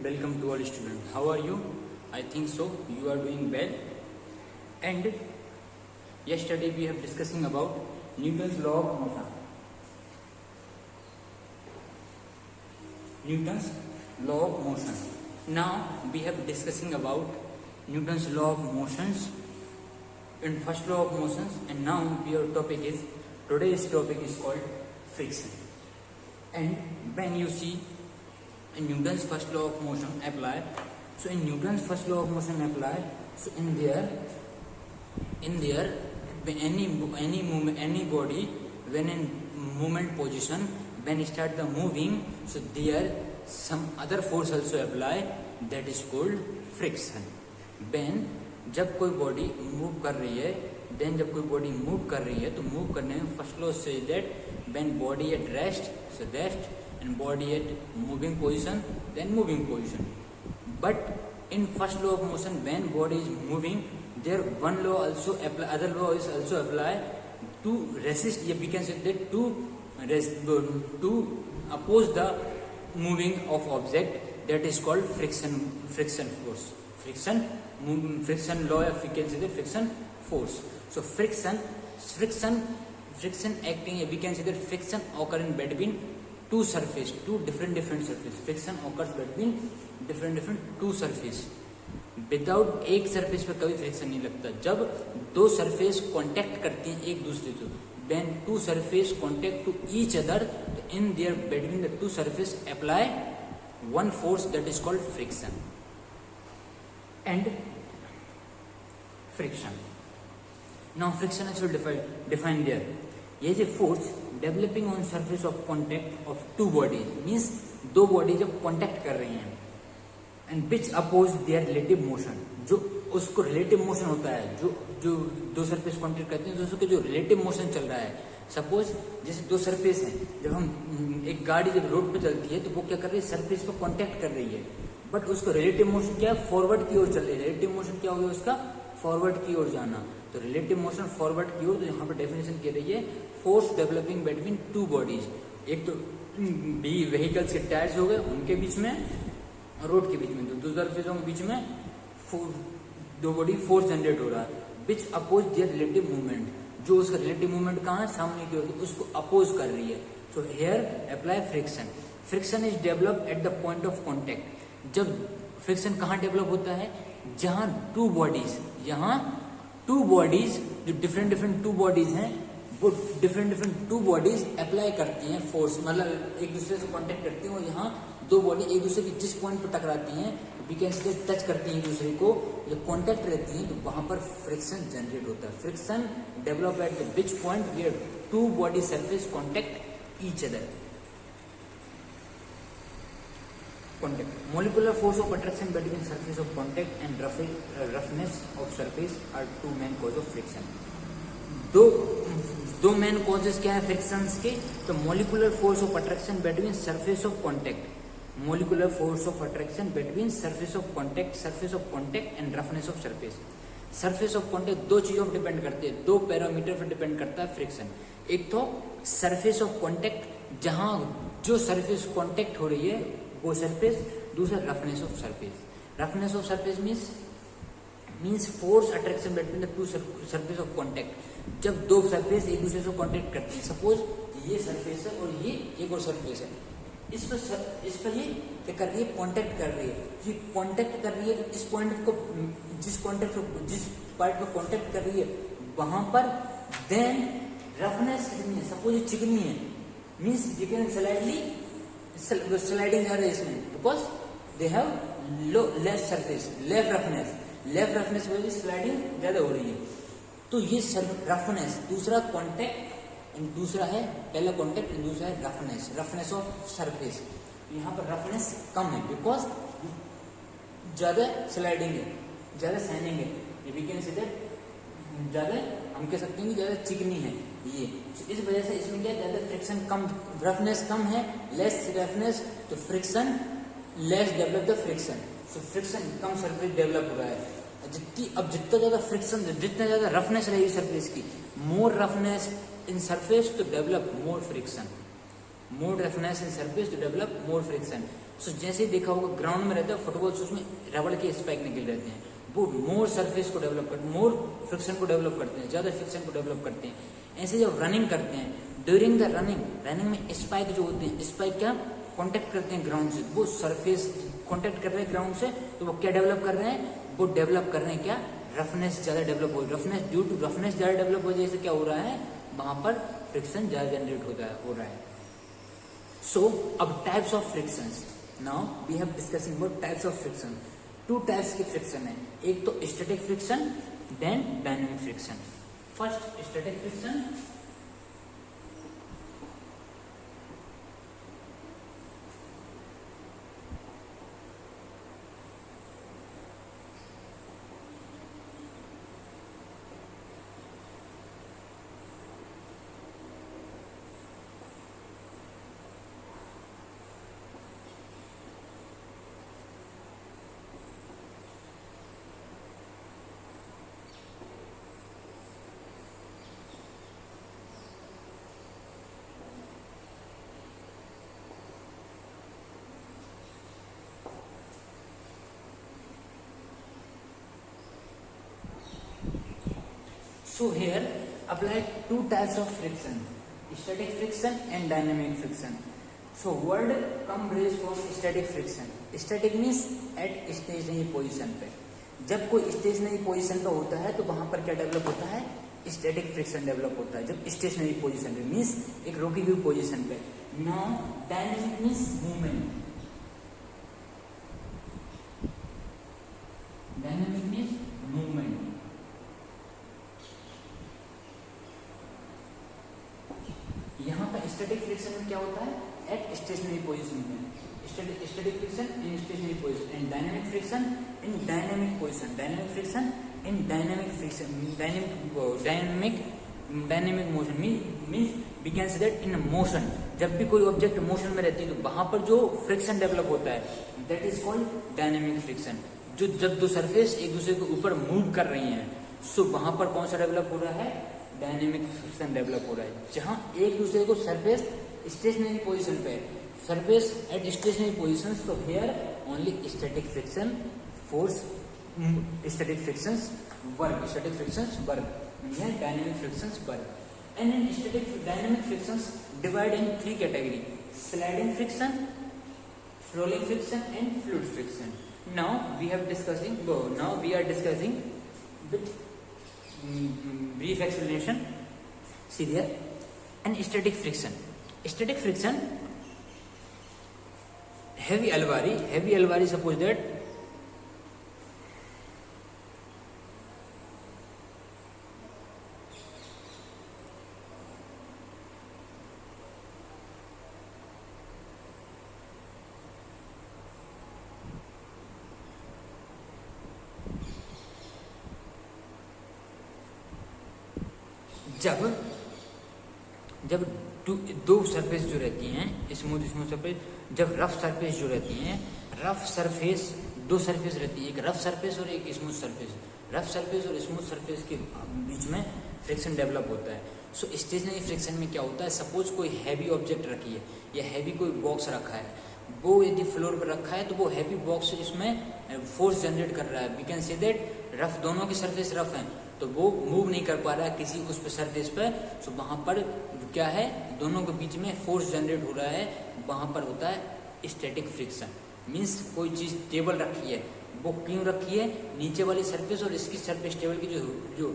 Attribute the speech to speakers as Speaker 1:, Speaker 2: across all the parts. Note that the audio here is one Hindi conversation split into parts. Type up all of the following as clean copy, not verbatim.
Speaker 1: Welcome to all students. How are you? I think so. You are doing well. And yesterday we have discussing about Newton's law of motion. Newton's law of motion. Now we have discussing about Newton's law of motions in first law of motions, and now your topic is today's topic is called friction. And when you see in Newton's first law of motion apply, so in Newton's first law of motion apply, so in there when any body when in movement position, when it start the moving, so there some other force also apply, that is called friction. when जब कोई बॉडी मूव कर रही है, देन जब कोई बॉडी मूव कर रही है तो मूव करने में फर्स्ट लॉ से that when body at rest, so rest, and body at moving position, then moving position. But in first law of motion when body is moving, there one law also apply, other law is also apply to resist, we can say that to oppose the moving of object, that is called friction force. Friction law, if we can say the friction force. So friction acting, we can say that friction occurs between two different surface. Friction occurs between different two surface. Without एक surface पर कभी friction नहीं लगता. जब दो surface contact करती हैं एक दूसरे से, when two surface contact to each other, in their between the two surface apply one force, that is called friction. And friction. Now friction is defined there. ये जो force developing on surface of contact of two bodies, means दो body जब contact कर रही हैं, and which oppose their relative motion, जो उसको relative motion होता है, जो दो surface contact करते हैं, उसके जो relative motion चल रहा है. सपोज जैसे दो सरफेस हैं, जब हम एक गाड़ी जब रोड पे चलती है तो वो क्या कर रही है, सरफेस पर कांटेक्ट कर रही है, बट उसको रिलेटिव मोशन क्या है, फॉरवर्ड की ओर चल रही है. रिलेटिव मोशन क्या हो गया उसका, फॉरवर्ड की ओर जाना. तो रिलेटिव मोशन फॉरवर्ड की ओर, तो यहाँ पर डेफिनेशन कह रही है force developing between two bodies. एक तो व्हीकल्स के टायर्स हो गए, उनके बीच में, रोड के बीच में, तो दो सरफेसों के बीच में दो बॉडी फोर्स जनरेट हो रहा है, which oppose their relative movement, जो उसका रिलेटिव मूवमेंट कहाँ है, सामने की ओर, उसको अपोज कर रही है. सो here apply friction. Friction is develop at the point of contact. जब फ्रिक्शन कहाँ डेवलप होता है, जहां टू बॉडीज जो डिफरेंट टू बॉडीज हैं, वो डिफरेंट टू बॉडीज अप्लाई करती हैं फोर्स, मतलब एक दूसरे से कांटेक्ट करती हैं, और यहाँ दो बॉडी एक दूसरे की जिस पॉइंट पर टकराती हैं, वी कैन से टच करती हैं एक दूसरे को, जब कांटेक्ट रहती हैं, तो वहां पर फ्रिक्शन जनरेट होता है. Friction develop at the which point where two body surface contact each other. Contact. Molecular force of attraction between surface of contact and roughness of surface are two main cause of friction. दो मेन कॉजेस क्या है फ्रिक्शंस के, तो molecular force of attraction between surface of contact, molecular force of attraction between surface of contact and roughness of surface. Surface of contact दो चीजों पर डिपेंड करते हैं, दो पैरामीटर पर डिपेंड करता है फ्रिक्शन. एक तो सरफेस ऑफ कांटेक्ट, जहां जो सरफेस कांटेक्ट हो रही है वो सरफेस, दूसरा roughness of surface. Roughness of surface means force attraction between the to surface of contact. जब दो सरफेस एक दूसरे से कांटेक्ट करती है, सपोज ये सरफेस है और ये एक और सरफेस है, इस पर ये क्या कर रही है, कांटेक्ट कर रही है. ये कांटेक्ट कर रही है, इस पॉइंट को जिस पॉइंट पर कांटेक्ट कर रही है वहां पर, देन रफनेस कितनी है, सपोज ये चिकनी है, मींस यू कैन स्लाइडिंग जा रहा है इसमें, because they have less surface, less roughness वजह से स्लाइडिंग ज्यादा हो रही है. तो ये रफनेस, दूसरा कांटेक्ट, दूसरा है पहला कांटेक्ट, दूसरा है रफनेस ऑफ सरफेस. यहाँ पर रफनेस कम है बिकॉज ज्यादा स्लाइडिंग है, ज्यादा सैनिंग है, वी कैन से दैट ज्यादा, हम कह सकते हैं कि ज्यादा चिकनी है ये. इस वजह से इसमें क्या, ज्यादा फ्रिक्शन कम, रफनेस कम है, लेस रफनेस, तो friction less develop the friction. So friction come surface develop हो रहा है. जितना ज्यादा फ्रिक्शन, जितना ज्यादा रफनेस रहेगी सरफेस की, मोर रफनेस इन सरफेस तो develop more friction. More roughness in surface to develop more friction. So जैसे ही देखा होगा ग्राउंड में रहता है फुटबॉल, से उसमें रबड़ के स्पाइक निकल रहते हैं, वो मोर सरफेस को डेवलप करते हैं, मोर फ्रिक्शन को डेवलप करते हैं, ज्यादा फ्रिक्शन को डेवलप करते हैं। ऐसे जब रनिंग करते हैं, ड्यूरिंग द रनिंग में स्पाइक जो होते हैं, स्पाइक क्या कॉन्टेक्ट करते हैं ग्राउंड से, वो सरफेस कॉन्टेक्ट कर रहे हैं ग्राउंड से, तो वो क्या डेवलप कर रहे हैं, वो डेवलप कर रहे हैं क्या, रफनेस ज्यादा डेवलप हो, रफनेस ड्यू टू रफनेस ज्यादा डेवलप हो जाए से क्या हो रहा है, वहां पर फ्रिक्शन ज्यादा जनरेट हो रहा है। सो अब types of frictions, now we have discussing about types of friction. 2 types के फ्रिक्शन है, एक तो static friction, then dynamic friction. First static friction, so here apply 2 types of friction, static friction and dynamic friction. So word come raised from static friction. Static means at stationary position पे, जब कोई स्टेशनरी पोजीशन पे होता है तो वहां पर क्या डेवलप होता है, स्टैटिक फ्रिक्शन डेवलप होता है, जब स्टेशनरी पोजीशन पे मीन्स एक रुकी हुई पोजीशन पे। Now dynamic means movement, dynamic means movement. यहाँ पर स्टैटिक फ्रिक्शन में क्या होता है, एट स्टेशनरी पोजीशन में, static friction in stationary position, and dynamic friction in dynamic position, dynamic friction in dynamic friction, dynamic motion means we can say that in motion, जब भी कोई ऑब्जेक्ट मोशन में रहती है तो वहां पर जो फ्रिक्शन डेवलप होता है that is called dynamic friction. जो जब दो सरफेस एक दूसरे के ऊपर मूव कर रही हैं, सो वहां पर कौन सा डेवलप हो रहा है, डायनेमिक फ्रिक्शन डेवलप हो रहा है। जहां एक दूसरे को सरफेस स्टेशनरी पोजीशन पे, सरफेस एट स्टेशनरी पोजीशन, तो here only static friction force, static frictions work, static frictions work, here dynamic frictions work. And in static dynamic frictions divide in 3 category, sliding friction, rolling friction and fluid friction. Now we are discussing with brief explanation. See there, and static friction. Static friction, heavy alvari. Suppose that जब दो सरफेस जो रहती हैं स्मूथ सरफेस, जब रफ सरफेस जो रहती हैं, रफ सरफेस दो सरफेस रहती है, एक रफ सरफेस और एक स्मूथ सरफेस, रफ सरफेस और स्मूथ सरफेस के बीच में फ्रिक्शन डेवलप होता है। सो स्टेशनरी फ्रिक्शन में क्या होता है, सपोज कोई हैवी ऑब्जेक्ट रखी है या हैवी कोई बॉक्स रखा है, वो यदि फ्लोर पर रखा है तो वो हैवी बॉक्स इसमें फोर्स जनरेट कर रहा है, we can say that rough, दोनों की सरफेस रफ हैं तो वो मूव नहीं कर पा रहा है किसी उस पे सरफेस पर, तो वहां पर क्या है, दोनों के बीच में फोर्स जनरेट हो रहा है, वहां पर होता है स्टैटिक फ्रिक्शन। मीन्स कोई चीज टेबल रखी है, वो क्यों रखी है, नीचे वाली सरफेस और इसकी सरफेस टेबल की जो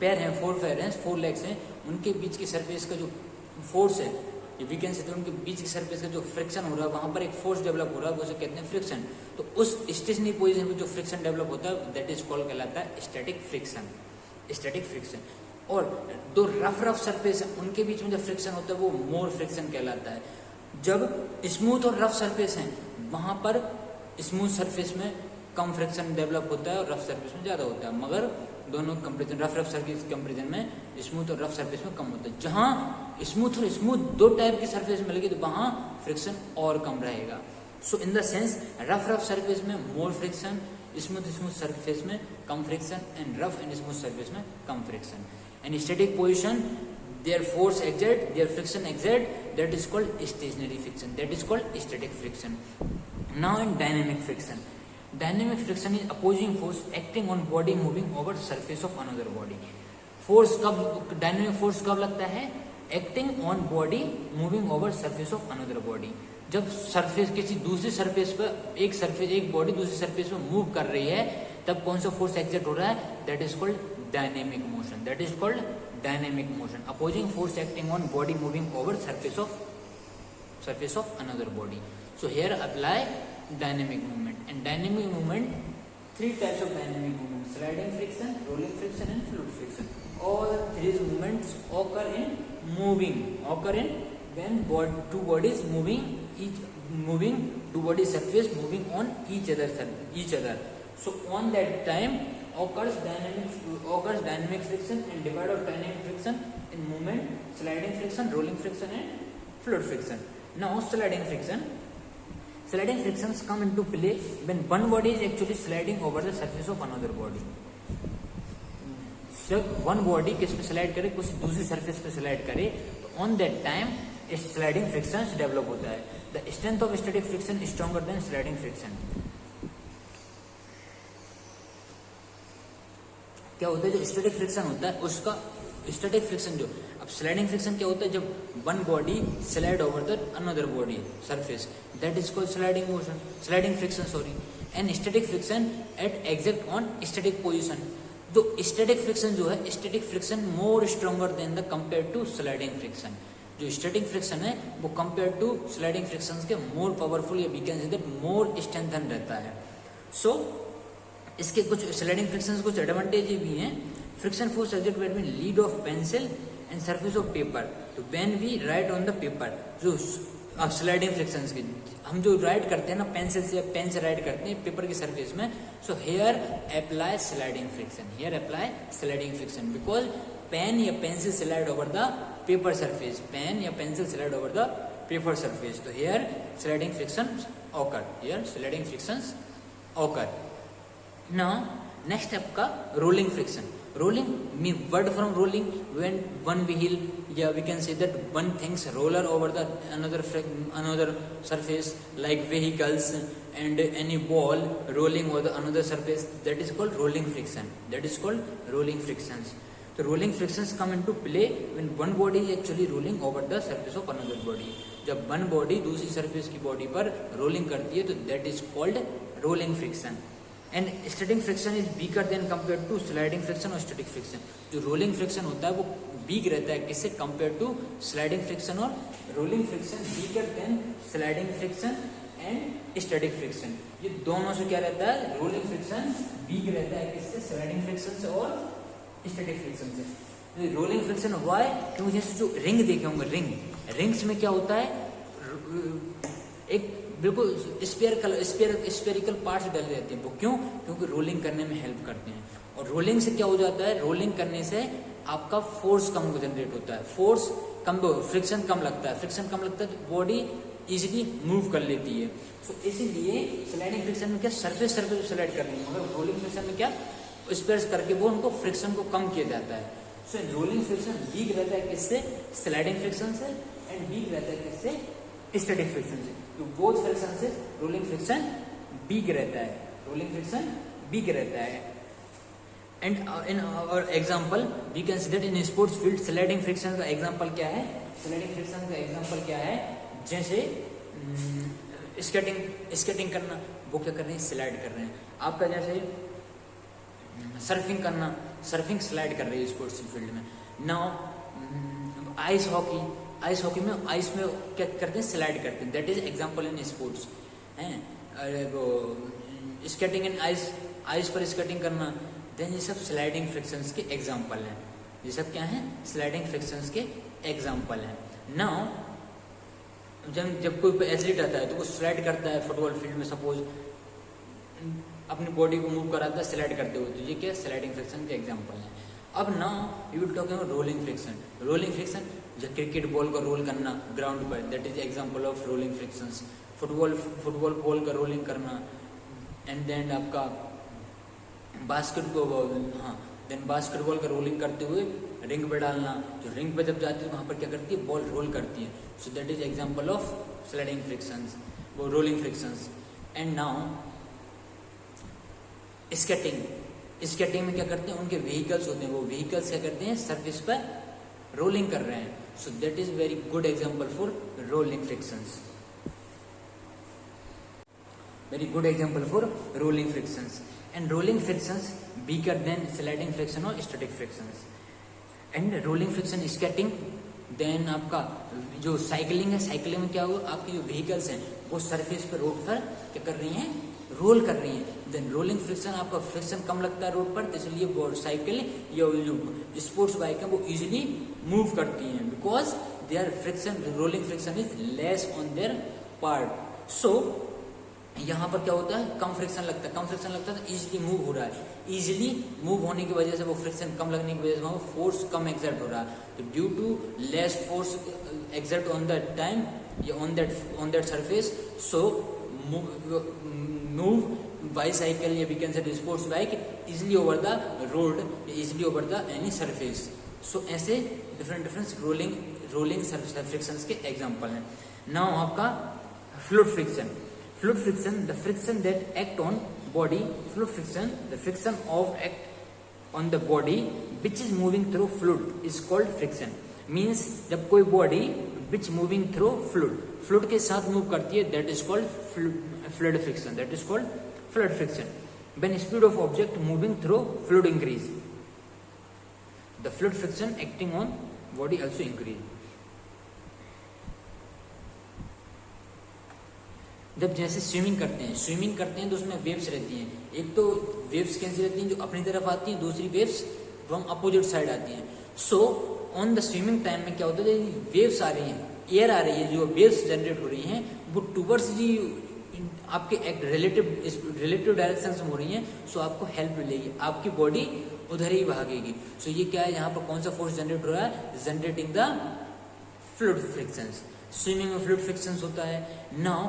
Speaker 1: पैर हैं, 4 पैर हैं, 4 लेग्स हैं, उनके बीच की सरफेस का जो फोर्स है, वी कैन से उनके बीच की सरफेस का जो फ्रिक्शन हो रहा है, वहां पर एक फोर्स डेवलप हो रहा है, उसे कहते हैं फ्रिक्शन। तो उस स्टेशनरी पोजीशन पे जो फ्रिक्शन डेवलप होता है दैट इज कॉल्ड, कहलाता है स्टैटिक फ्रिक्शन, स्टैटिक फ्रिक्शन। और दो रफ सरफेस है उनके बीच में जो फ्रिक्शन होता है वो मोर फ्रिक्शन कहलाता है। जब स्मूथ और रफ सरफेस हैं वहां पर स्मूथ सरफेस में कम फ्रिक्शन डेवलप होता है और रफ सरफेस में ज्यादा होता है, मगर दोनों कंपेरिजन, रफ सरफेस कंपेरिजन में स्मूथ और रफ सरफेस में कम होता है। जहां स्मूथ और स्मूथ दो टाइप की सरफेस मिलेगी तो वहां फ्रिक्शन और कम रहेगा। So in the sense rough surface में मोर फ्रिक्शन, स्मूथ सरफेस में कम friction, and rough and smooth surface में कम friction. And static position their force exert, their friction exert, that is called stationary friction, that is called static friction. Now in dynamic friction, dynamic friction is opposing force acting on body moving over surface of another body. Force कब, डायनेमिक फोर्स कब लगता है? Acting on body moving over surface of another body. जब सरफेस किसी दूसरी सरफेस पर एक बॉडी दूसरी सरफेस पर मूव कर रही है, तब कौन सा फोर्स एक्सर्ट हो रहा है? That is called dynamic motion, that is called dynamic motion. Opposing force acting on body moving over surface of another body. So here apply dynamic movement. And dynamic movement, three types of dynamic movement: sliding friction, rolling friction and fluid friction. All three movements occur in when two bodies two body surface moving on each other. So on that time occurs dynamic friction, and divide of dynamic friction in movement: sliding friction, rolling friction and fluid friction. Now sliding frictions come into play when one body is actually sliding over the surface of another body. जब वन बॉडी किस पे स्लाइड करे, कुछ दूसरी सरफेस पे स्लाइड करे, तो on that time sliding friction develop होता है. The strength of static friction is stronger than sliding friction. क्या होता है? जो स्टैटिक फ्रिक्शन होता है उसका स्टैटिक फ्रिक्शन जो, अब स्लाइडिंग फ्रिक्शन क्या होता है? जब one body slide over the another body surface, that is called sliding friction sorry. And static friction at exact on static position. तो स्टैटिक फ्रिक्शन जो है, static friction more stronger than the compare to sliding friction. जो स्टैटिक फ्रिक्शन है वो कंपेयर टू स्लाइडिंग फ्रिक्शन के मोर पावरफुल, या we can say that more strengthen रहता है. सो इसके कुछ स्लाइडिंग फ्रिक्शन कुछ एडवांटेज भी हैं. Friction force exert between lead of pencil and surface of paper. तो when we write on the paper, जो अब स्लाइडिंग फ्रिक्शंस की हम जो राइट करते हैं ना, पेंसिल से पेन से राइट करते हैं पेपर की सरफेस में, so here apply sliding friction, because pen या pencil slide over the paper surface, तो here sliding frictions occur. Now next step का rolling friction. Rolling mean word from rolling, when one wheel, yeah, we can say that one things roller over the another surface, like vehicles and any ball rolling over the another surface, that is called rolling friction. So rolling frictions come into play when one body is actually rolling over the surface of another body. जब one body दूसरी surface की body पर rolling करती है, तो that is called rolling friction. And static friction is weaker than compare to sliding friction और स्टैटिक फ्रिक्शन. जो रोलिंग फ्रिक्शन होता है वो वीक रहता है किससे? Compare to sliding friction. और rolling friction weaker than sliding friction and static friction. ये दोनों से क्या रहता है? रोलिंग फ्रिक्शन वीक रहता है किससे? स्लाइडिंग फ्रिक्शन से और स्टैटिक फ्रिक्शन से. रोलिंग फ्रिक्शन हुआ है क्योंकि जैसे जो रिंग देखे होंगे, रिंग्स में क्या होता है? एक बिल्कुल स्पेरिकल पार्ट्स डले रहते हैं. वो क्यों? क्योंकि रोलिंग करने में हेल्प करते हैं. और रोलिंग से क्या हो जाता है? रोलिंग करने से आपका फोर्स कम जनरेट होता है, फ्रिक्शन कम लगता है, तो बॉडी इजीली मूव कर लेती है. सो इसीलिए स्लाइडिंग फ्रिक्शन में क्या सरफेस स्लाइड करनी है, मगर रोलिंग फ्रिक्शन में क्या स्पेयर्स करके वो उनको फ्रिक्शन को कम किया जाता है. सो रोलिंग फ्रिक्शन वीक रहता है किससे? स्लाइडिंग फ्रिक्शन से. एंड वीक रहता है किससे? स्टैटिक फ्रिक्शन से. तो बोथ फ्रिक्शन से रोलिंग फ्रिक्शन वीक रहता है. And in our example we can see that in sports field sliding friction का एग्जांपल क्या है? जैसे स्केटिंग करना, वो क्या कर रहे हैं? स्लाइड कर रहे हैं. आपका जैसे सर्फिंग स्लाइड कर रही है स्पोर्ट्स फील्ड में. नाउ आइस हॉकी में आइस में क्या करते हैं? स्लाइड करते हैं. That is example in sports. वो स्केटिंग इन आइस पर स्केटिंग करना, देन ये सब स्लाइडिंग फ्रिक्शंस के एग्जांपल हैं. ये सब क्या हैं? स्लाइडिंग फ्रिक्शंस के एग्जांपल हैं. नाउ जब कोई एथलीट आता है तो वो स्लाइड करता है फुटबॉल फील्ड में, सपोज अपनी बॉडी को मूव कराता है स्लाइड करते हुए, तो ये क्या? स्लाइडिंग फ्रिक्शन के एग्जांपल हैं. अब now we will talk about rolling friction. जब क्रिकेट बॉल को रोल करना ग्राउंड पर, that is example of rolling frictions. Football ball का रोलिंग करना. एंड देन आपका बास्केटबॉल का रोलिंग करते हुए रिंग पे डालना, जो रिंग पे जब जाती है वहाँ पर क्या करती है, बॉल रोल करती है. So that is example of sliding frictions, वो rolling frictions. And now skating में क्या करते हैं, उनके व्हीकल्स होते हैं, वो व्हीकल्स क्या करते हैं, सरफेस पर रोलिंग कर रहे हैं. सो that is very good example for rolling frictions. Very good example for rolling frictions. And rolling frictions weaker than sliding friction or static frictions. And rolling friction skating. Then आपका जो साइकिलिंग है, साइकिलिंग में क्या होगा, आपके जो व्हीकल्स हैं वो सरफेस पर, रोड पर क्या कर रही हैं, रोल कर रही हैं. देन रोलिंग फ्रिक्शन, आपका फ्रिक्शन कम लगता है रोड पर, इसलिए साइकिल या जो स्पोर्ट्स बाइक है वो इजिली मूव करती हैं, because their friction, rolling friction is less on their part. So यहाँ पर क्या होता है, कम फ्रिक्शन लगता है तो इजीली मूव हो रहा है. इजीली मूव होने की वजह से, वो फ्रिक्शन कम लगने की वजह से वहाँ फोर्स कम एक्सर्ट हो रहा है. तो due to less force exert on that time या on that surface, so move bicycle या we can say sports bike easily over the road, easily over the any surface. So ऐसे डिफरेंट रोलिंग फ्रिक्शंस के एग्जाम्पल हैं. नाउ आपका fluid friction. Fluid friction, the friction that act on body. Fluid friction, the friction of act on the body which is moving through fluid is called friction. Means जब कोई body which moving through fluid के साथ move करती है, that is called fluid friction. That is called fluid friction. When speed of object moving through fluid increase, the fluid friction acting on body also increase. जब जैसे स्विमिंग करते हैं तो उसमें वेव्स रहती हैं. एक तो वेव्स कैसी रहती हैं, जो अपनी तरफ आती हैं, दूसरी वेव्स फ्रॉम अपोजिट साइड आती हैं. So on the swimming time में क्या होता है, वेव्स आ रही हैं, एयर आ रही है, जो वेव्स जनरेट हो रही हैं वो टूवर्ड्स जी आपके एक रिलेटिव डायरेक्शन में हो रही हैं. सो आपको हेल्प मिलेगी, आपकी बॉडी उधर ही भागेगी. सो ये क्या है, यहाँ पर कौन सा फोर्स जनरेट हो रहा है, generating the fluid frictions. Swimming में फ्लूइड फ्रिक्शंस होता है. नाउ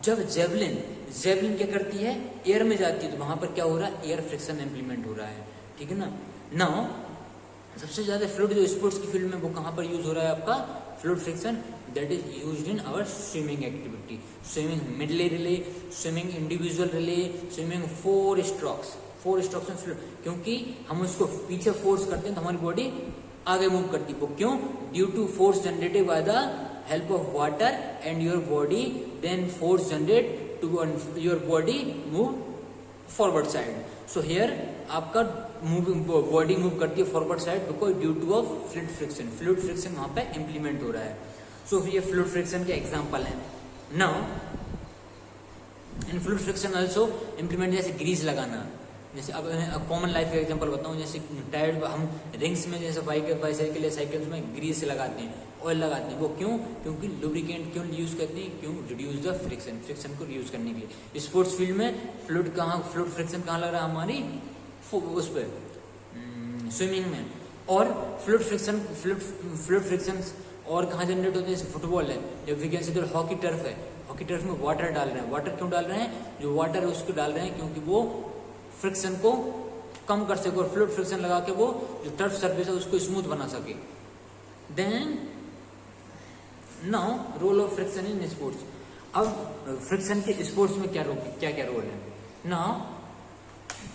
Speaker 1: जब जेवलिन क्या करती है, एयर में जाती है, तो वहां पर क्या हो रहा है, एयर फ्रिक्शन इम्प्लीमेंट हो रहा है. ठीक है ना. नाउ सबसे ज्यादा फ्लूइड जो स्पोर्ट्स की फील्ड में वो कहां पर यूज हो रहा है, आपका fluid friction that is used in our swimming activity. Swimming medley relay, swimming individual relay, swimming 4 strokes में फ्लूइड, क्योंकि हम उसको पीछे फोर्स करते हैं तो हमारी बॉडी आगे मूव करती है. वो क्यों, due to force generated by the help of water and your body, then force generate to your body move forward side. So here आपका बॉडी मूव करती है forward side, because due two of fluid friction वहां पे इम्प्लीमेंट हो रहा है. सो ये फ्लूइड फ्रिक्शन के एग्जांपल है. Now in fluid friction also implement, जैसे ग्रीस लगाना, जैसे अब कॉमन लाइफ का एग्जांपल बताऊं, जैसे टायर हम रिंग्स में जैसे बाइसाइकिल या साइकिल्स में ग्रीस लगाते हैं, ऑयल लगाते हैं. वो क्यों, क्योंकि लुब्रिकेंट क्यों यूज करते हैं, क्यों, रिड्यूस द फ्रिक्शन को रिड्यूस करने के लिए. स्पोर्ट्स फील्ड में फ्लूइड फ्रिक्शन कहाँ लग रहा है, हमारी उस पर स्विमिंग में. और फ्लूइड फ्रिक्शन और कहाँ जनरेट होते हैं, जैसे फुटबॉल है, जब we can say hockey turf है, हॉकी टर्फ में वाटर डाल रहे हैं. वाटर क्यों डाल रहे हैं, जो वाटर है उसको डाल रहे हैं क्योंकि वो फ्रिक्शन को कम कर सके और फ्लूइड फ्रिक्शन लगा के वो जो टर्फ सरफेस है उसको स्मूथ बना सके. Then now role of friction in sports. अब फ्रिक्शन के स्पोर्ट्स में क्या रोल है. Now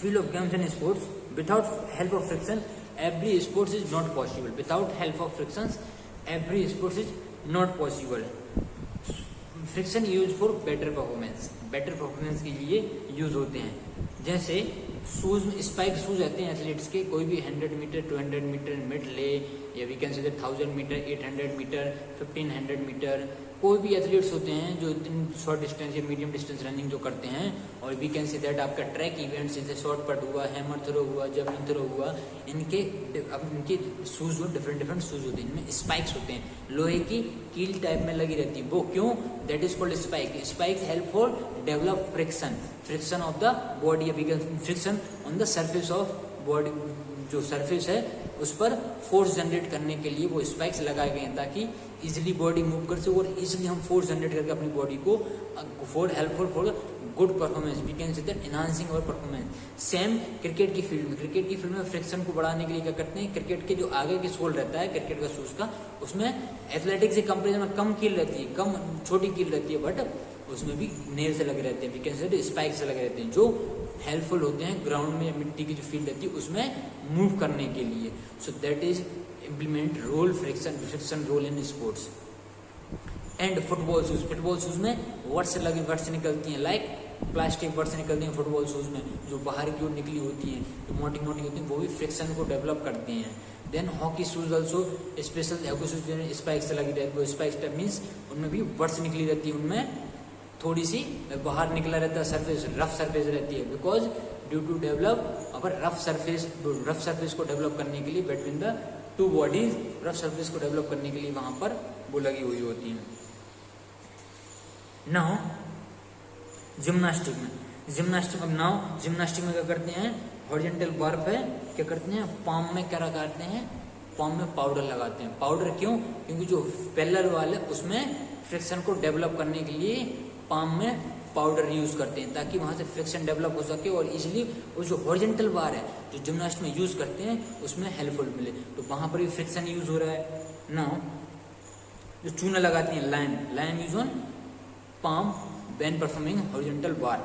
Speaker 1: field of games and sports, without help of friction every sports is not possible. Without help of friction every sports is not possible. Friction use for better performance के लिए यूज होते हैं. जैसे शूज में स्पाइक शूज रहते हैं एथलीट्स के, कोई भी 100 मीटर 200 मीटर मिड ले, या वी कैन से 1000 मीटर 800 मीटर 1500 मीटर, कोई भी एथलीट्स होते हैं जो इतनी शॉर्ट डिस्टेंस या मीडियम डिस्टेंस रनिंग जो करते हैं. और वी कैन से दैट आपका ट्रैक इवेंट्स जैसे शॉर्ट पट हुआ, हैमर थ्रो हुआ, जेवलिन थ्रो हुआ, इनके शूज जो डिफरेंट शूज होते हैं, इनमें स्पाइक्स होते हैं, लोहे की कील टाइप में लगी रहती है. वो क्यों, that is called spike. Spikes help for develop friction of the body, friction on the surface of body, जो सरफेस है उस पर फोर्स जनरेट करने के लिए वो स्पाइक्स लगाए गए हैं ताकि इजीली बॉडी मूव कर सके और इजीली हम फोर्स जनरेट करके अपनी बॉडी को for helpful for good performance, we can say that enhancing our performance. Same cricket की फील्ड में, क्रिकेट की फील्ड में फ्रिक्शन को बढ़ाने के लिए क्या करते हैं, क्रिकेट के जो आगे के सोल रहता है क्रिकेट का शूज का, उसमें एथलेटिक्स के कंपेरिजन में कम कील रहती है, कम छोटी कील रहती है, बट उसमें भी नेल से लगे रहते हैं, we can say that spike से लगे रहते हैं, जो हेल्पफुल होते हैं ग्राउंड में मिट्टी की जो फील्ड रहती है उसमें मूव करने के लिए। So that is implement role friction role in sports. And football shoes में वर्ड्स निकलती हैं, लाइक प्लास्टिक वर्ड्स निकलती हैं फुटबॉल शूज में, जो बाहर की ओर निकली होती हैं, जो मोटी होती हैं, वो भी फ्रिक्शन को डेवलप करती हैं। Then hockey shoes also special, hockey shoes spikes से लगी रहती है, वो स्पाइक्स टाइप मीन्स उनमें भी वर्ड्स निकली रहती है, उनमें थोड़ी सी बाहर निकला रहता है सरफेस, रफ सरफेस रहती है, because due to develop our rough surface को डेवलप करने के लिए between the two bodies, rough surface को डेवलप करने के लिए वहां पर वो लगी हुई होती है। नाउ जिम्नास्टिक में क्या करते हैं, हॉरिजॉन्टल बार पे क्या करते हैं, पाम में क्या लगाते हैं, पाम में पाउडर लगाते हैं। पाउडर क्यों, क्योंकि जो पैरेलल वाल है उसमें फ्रिक्शन को डेवलप करने के लिए पाम में पाउडर यूज करते हैं ताकि वहां से फ्रिक्शन डेवलप हो सके और इजीली वो जो हॉरिजॉन्टल बार है जो जिम्नास्ट में यूज करते हैं उसमें हेल्पफुल मिले, तो वहां पर भी फ्रिक्शन यूज हो रहा है। नाउ जो चूना लगाती हैं, lime use on palm when performing horizontal bar.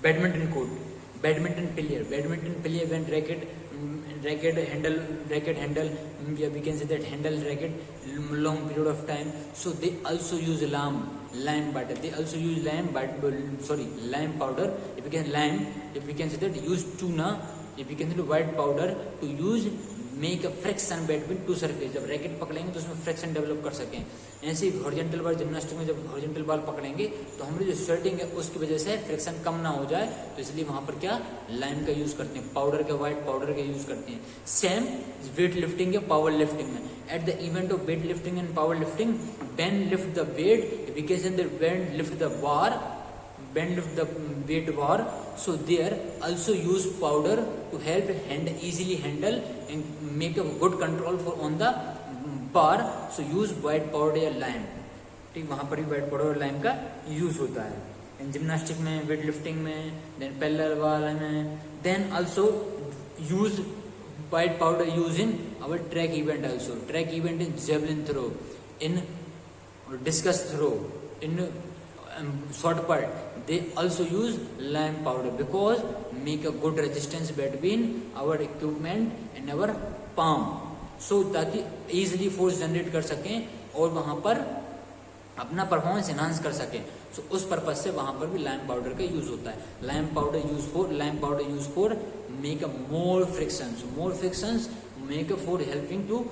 Speaker 1: Badminton court, badminton player when racket handle, yeah, we can say that handle racket long period of time, so they also use lime powder, lime powder, if we can say that use tuna, if we can say white powder to use make a friction between two surface, जब रैकेट पकड़ेंगे तो उसमें फ्रिक्शन डेवलप कर सकें। ऐसे ही हॉरिजॉन्टल बार जिम्नास्टिक में जब हॉरिजॉन्टल बार पकड़ेंगे तो हमारी जो स्वेटिंग है उसकी वजह से फ्रिक्शन कम ना हो जाए, तो इसलिए वहां पर क्या लाइम का यूज करते हैं, पाउडर का व्हाइट पाउडर का यूज करते हैं। सेम वेट लिफ्टिंग या पावर लिफ्टिंग में, at the event of weight lifting and power lifting, bend lift the weight, because bend lift the bar, bend the weight bar, so there also use powder to help easily handle and make a good control for on the bar, so use white powder या lime, ठीक, वहां पर भी white powder और lime का यूज होता है। इन जिम्नास्टिक में, वेट लिफ्टिंग में, देन पैरेलल वाला में, then also use white powder use in our track event also, track event in javelin throw, in discus throw, in short put, they also use lime powder because make a good resistance between our equipment and our palm, so ताकि easily force generate कर सकें और वहां पर अपना परफॉर्मेंस एनहांस कर सकें। सो उस पर्पज से वहां पर भी लाइम पाउडर का यूज होता है। Lime powder use for make a more frictions make a for helping to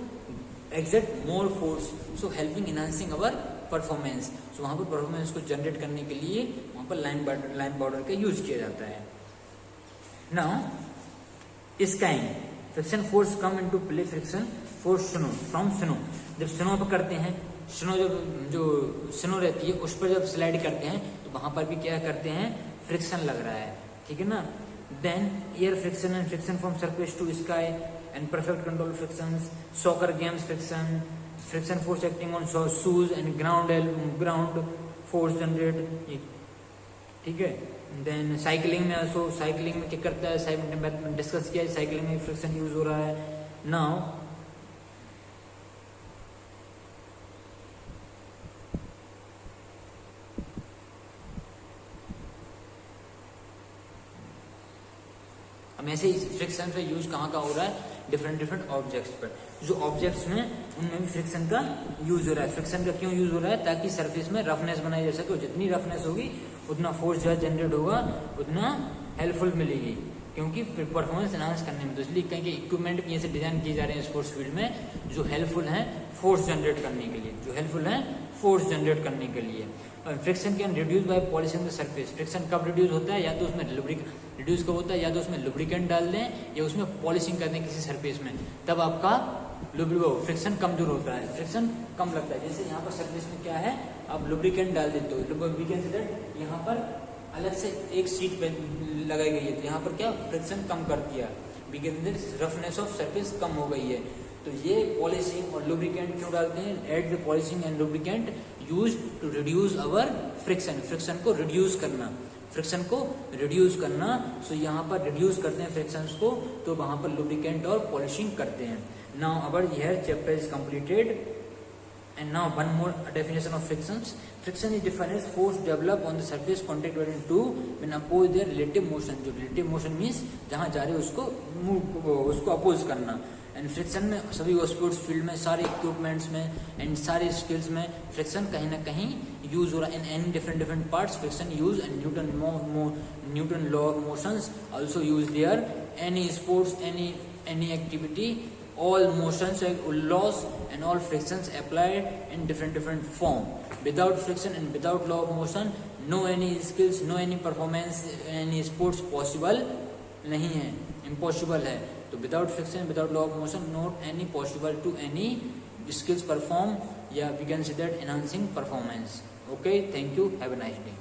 Speaker 1: exert more force, so helping enhancing our performance, so वहाँ पर परफॉर्मेंस को जनरेट करने के लिए वहाँ पर लाइम पाउडर का यूज किया जाता है। Now skiing, friction force come into play, friction force from snow, जब स्नो पर करते हैं, स्नो जो स्नो रहती है उस पर जब स्लाइड करते हैं तो वहां पर भी क्या करते हैं, फ्रिक्शन लग रहा है, ठीक है ना। Then air friction and friction from surface to sky and perfect control frictions, soccer games friction force acting on shoes and ground force generate, ठीक है। देन साइकिलिंग में also, साइकिलिंग में क्या करता है, डिस्कस किया है, साइकिलिंग में फ्रिक्शन यूज हो रहा है। नाउ हम ऐसे ही फ्रिक्शन का यूज कहाँ का हो रहा है, डिफरेंट ऑब्जेक्ट्स पर, जो ऑब्जेक्ट्स में उनमें भी फ्रिक्शन का यूज हो रहा है। फ्रिक्शन का क्यों यूज हो रहा है, ताकि सरफेस में रफनेस बनाई जा सके, जितनी रफनेस होगी उतना फोर्स जो जनरेट होगा उतना हेल्पफुल मिलेगी, क्योंकि परफॉर्मेंस एनहांस करने में। तो इसलिए कहीं के इक्विपमेंट भी ऐसे डिजाइन किए जा रहे हैं स्पोर्ट्स फील्ड में जो हेल्पफुल हैं फोर्स जनरेट करने के लिए, friction can reduce by polishing the surface, friction कब रिड्यूस होता है, या तो उसमें रिड्यूस कब होता है, या तो उसमें लुब्रिकेंट डाल दें या उसमें पॉलिशिंग कर दें किसी सरफेस में, तब आपका फ्रिक्शन कमजोर होता है, फ्रिक्शन कम लगता है। जैसे यहाँ पर सर्फेस में क्या है, आप लुब्रिकेंट डाल देते हो, वी कैन से दैट यहाँ पर अलग से एक सीट पे लगाई गई है, तो यहाँ पर क्या फ्रिक्शन कम कर दिया, we can say that roughness of surface कम हो गई है। तो ये पॉलिशिंग और लुब्रिकेंट क्यों डालते हैं, add the polishing and lubricant use to reduce our friction, friction को रिड्यूस करना, फ्रिक्शन को रिड्यूस करना। सो यहाँ पर रिड्यूस करते हैं फ्रिक्शन को, तो वहां पर लुब्रिकेंट और पॉलिशिंग करते हैं। Now our here chapter is completed and now one more definition of frictions. Friction is defined as force develop on the surface contact between two when oppose their relative motion. जो रिलेटिव मोशन मींस जहां जा रहे हो उसको अपोज करना। एंड फ्रिक्शन में सभी स्पोर्ट्स फील्ड में, सारे इक्विपमेंट्स में एंड सारे स्किल्स में फ्रिक्शन कहीं ना कहीं यूज हो रहा है। In any different parts friction use and Newton law of motions also use their. Any sports, any activity, all motions and laws and all frictions applied in different form. Without friction and without law of motion, no any skills, no any performance, any sports possible नहीं है, impossible है। तो without friction, without law of motion, not any possible to any skills perform, या we can say that enhancing performance. Okay, thank you, have a nice day.